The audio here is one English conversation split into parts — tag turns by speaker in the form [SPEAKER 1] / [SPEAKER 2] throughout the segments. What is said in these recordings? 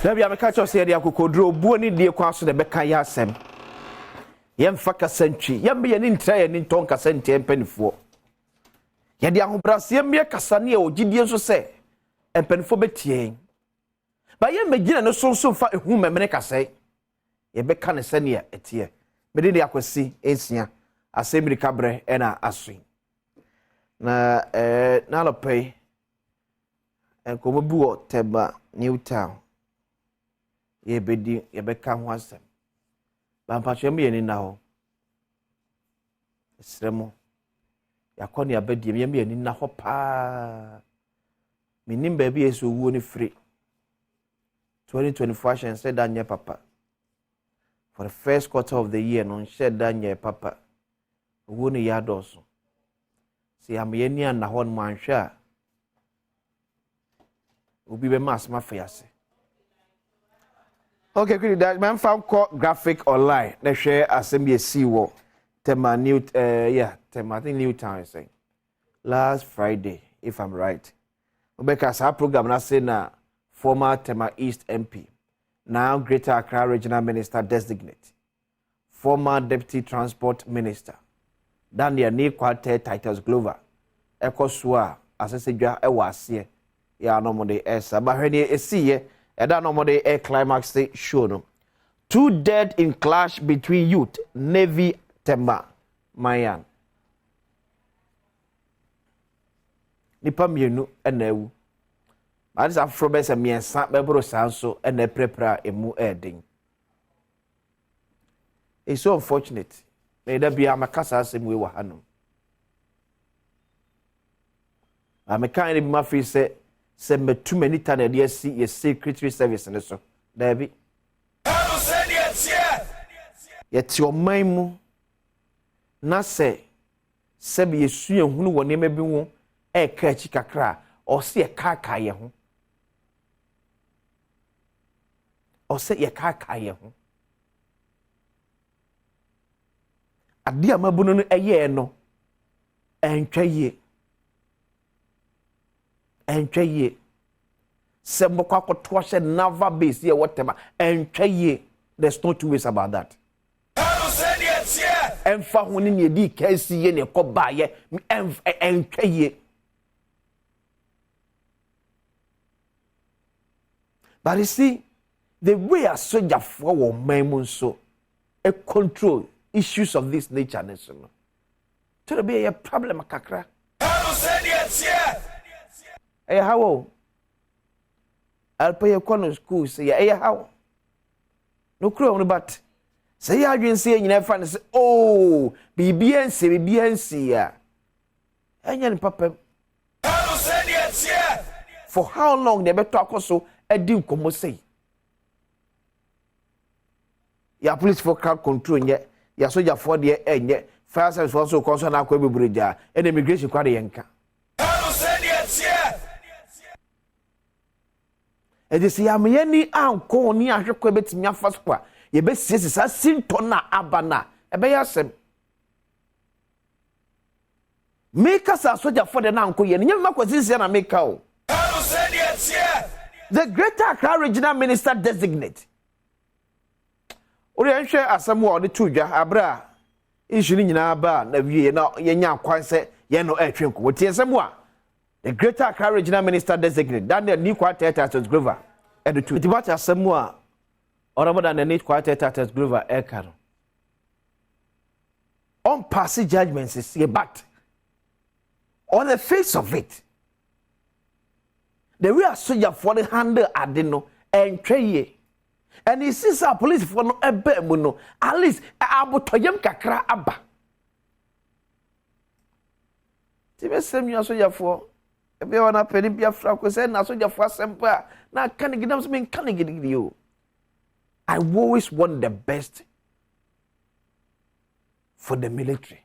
[SPEAKER 1] Na bia me catch us here akokodro buo ni die kwa so de beka ya asem. Yemfa kasantwi. Yembe ye ni ntra ye ni nton kasanti empanifo. Ye de ahobrase yembe kasane e ogidie so se empanifo betie. Ba yembe gina no sonso fa ehu memene kasai. Ye beka ne sane ya etie. Mede de akwasi ensia. Asem Yi Di Ka bre na asui. Na lopei enkomo buo teba Newtown. Ye bedi ye beka ho asem. Ba mpacho me yeni na ho. Esremo. Yakoni abedi me yeni na ho pa. Minim ba bi yeso wuo ni free. 2024 shen said danye papa. For the first quarter of the year non shed danye papa. Wuo ni yadoso. Si am yeni na ho no anhwa. Obi be mas mafiyase. Okay, good. That man found graphic online. They share Asem Yi Di Ka. Tema new, Tema I think Newtown is saying last Friday, if I'm right. Because our program na say na former Tema East MP, now Greater Accra Regional Minister designate, former Deputy Transport Minister, Daniel ni kwate titles Glover, Ekosua asesejwa ewase ya no mo de esa ba hwene esiye eda no mo de air climax show no. 2 dead in clash between youth Navy Tema Mayan. Nipa mienu na ewu. Adis afro be se miensa be bro sanso na prepare emu eden. It's so unfortunate. May there be a makasa asem we wa hanom. Amekan ni ma fi se me too many times dey see your secretary service ne so. Dabi. Yet your mind na se be yesu ehunu wo ne ma bi wo e ka chi kakra o se ye ka ye ho. O se ye ka ye ho. Ade amabunu no eye no entwa ye. Entwa ye. Se mbokwa koto hye naval base ye whatever entwa ye. There's no two ways about that. Emfa honi ne di kasi ye ne koba ye entwa ye. But you see, the way a soldier for wo man so a control issues of this nature national. To be a problem kakra. Eh how? I'll pay a corner school say eh how? No crow on but say ya dwen say nyina fa ne say oh bibiansi ya. Enya ni papa. For how long they be talk so edi nkomo say. Ya police for crowd control nye ya soldier for the enye fire service for so concern akwa bebureja and immigration kwade yenka. Edi si ya me ni anko ni ahwekwa betimi afaso a ye be sisa sinto na abana ebe ya sem make us a soldier for the na anko ye nyem makwasisi na make o. The Greater Accra Regional Minister designate ori enhwe asem wo de tudwa abra issue ni nyina ba na wie na yenya kwanse ye no etwenko wotie asem a the Greater Accra Regional Minister designate Daniel ni kwate Tatus Glover e de tu debate asem a orabo da na ni kwate Tatus Glover e ka no on pass judgments is but on the face of it the way a soldier for the handle adeno entwa ye. And he sees our police for no ebe mu no at least abotoyem kakra aba. Ti be sem you soldier for ebe wana pedi bia fra ko say na soldier for asempa na kan gidam so men kan gidi you. I always want the best for the military.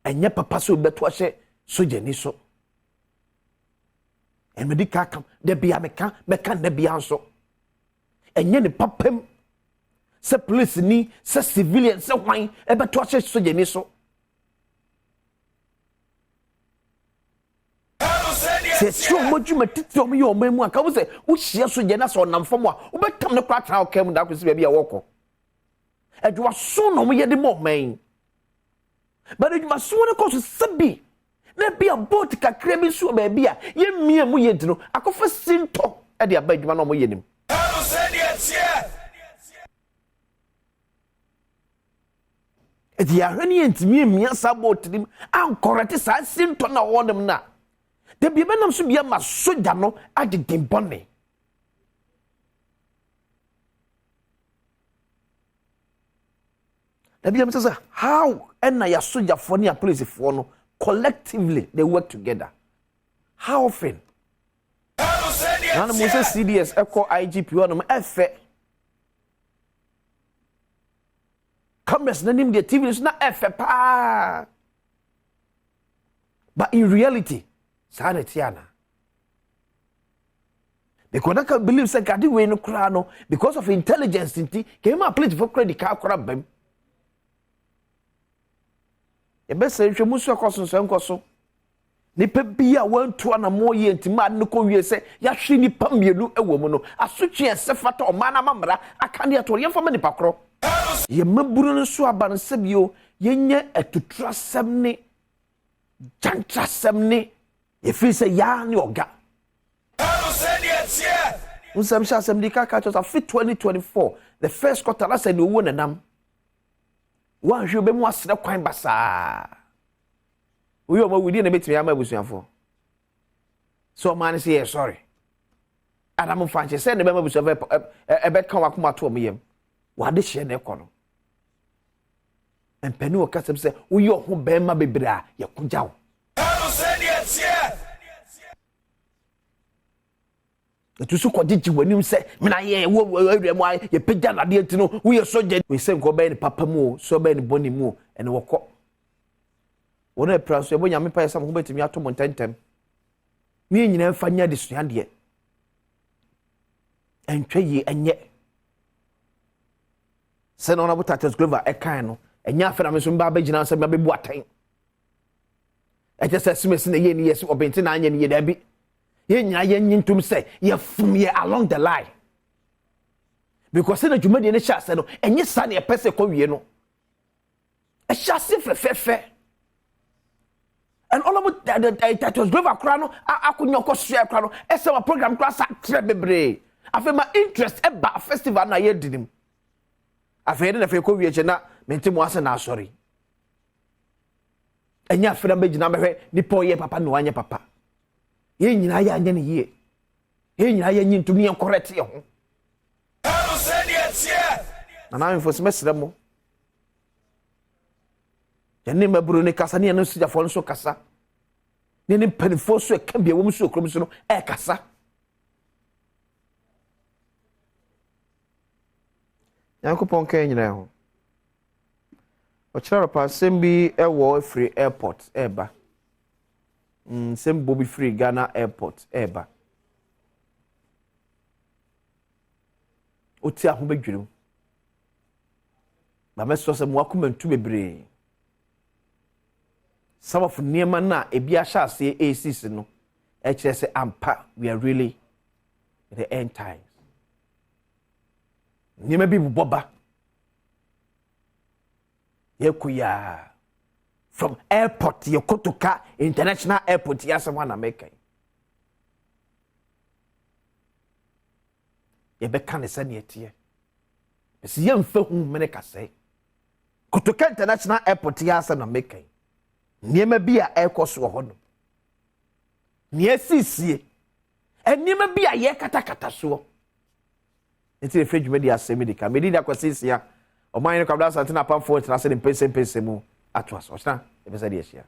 [SPEAKER 1] Enye papa so beto ahye soldier ni so. And me di ka kam de bia meka de bia so enye ne papam se police ni se civilian se hwan e beto ahye soje ni so se so modwuma titi o me yo mamu aka wo se wo hia so je na so nam fam a wo betam ne kwa tra o kam da kwesi bia woko adwa so no mo ye de mo man but adwa so ne ko so sabi na bia boat kakra bi so ba bia ye mia mu ye dino akofa sinto e de aba adwa no mo ye nim edi ahwani entimi mia sabot nim ankorete sa sinto na wodem na de bia benam so bia ma soja no agedin bone de bia mtasa how na ya soja for na police for no collectively they work together how often na mo se CDS echo IGP no efe cameras na nim the TV is na efe pa but in reality sanetiana because I can believe say God we no kra no because of intelligence nti came apply for credit card kra bam e be say hwe musu akoso so nkoso nipa bia wantu ana mo ye ntima ne ko wie se ya hwe nipa mienu ewo mu no asotwe ese fata o mana mamra aka ne to ye fama nipa kro ye maburu no so aba no sebio ye nya atutrasem ne jantrasem ne ye fi se ya ne oga Asem Yi Di Ka chapter 2024 the first quarter la say no wo nanam wan hwe be mu asere kwan basa we o ma wudi na betimi ama busuafo so man say sorry adam fanche say ne be ma busuafo e be kan wakoma to o yem wa de hye na ekono empani o kasem say wo yo ho be ma bebra ye kujawo etusu kodiji wanim se mina ye wo awremu ye pegja na de ntino wo ye soje we se nko be ni papa mu so be ni boni mu ene woko wona praso ye bo nyame pa yesa mo betimi ato mo ntentem mi nyina mfanya de sua de entwe yi enye se no na botates glova e kan no enya afena me so mba ba gina se mba be bu atan e je se simesi na ye ni yesi obenti na anya ni ye da bi ye nyina ye nyintum say ye fum ye along the line because na dwumade ne sha se no enye sa na ye pese ko wie no e sha se fefefe and all about that was driver kra no akunyo ko share kra no e se wa program kra sa tre bebre afa ma interest e ba festival na ye dinim afa ye na fe ko wie che na mentimo ase na sorry enya afra megina mehwe ni po ye papa no anya papa ye nyina ya anya ne ye nyina ya nyintum ye correct ye ho na info semestre mo yene maburu ne kasa ne no sija fo so kasa ne panifo so e ka bia wo mu so okrom so no e kasa Yankopon kan nyina ho o chira pa sembi e wo free airport eba Sembo be free Ghana airport eba oti aho bedwuru ba meso se mo akomantu bebre some of niema na ebi ahya ase ACs no e kire se ampa we are really in the end times niema bi boba yekuya from airport Yokotoka international airport ya someone America ye be kan se ne etie esi ye mfa hu mene kase Kotoka international airport ya someone America niema bi a aircourse wo hono ne asisie eniema bi a ye katakata so enti e fridge media Asem Yi Di Ka medi da kwasisia o man no kwabda santina pam for tena se ne pese mu atwas o tena e be se de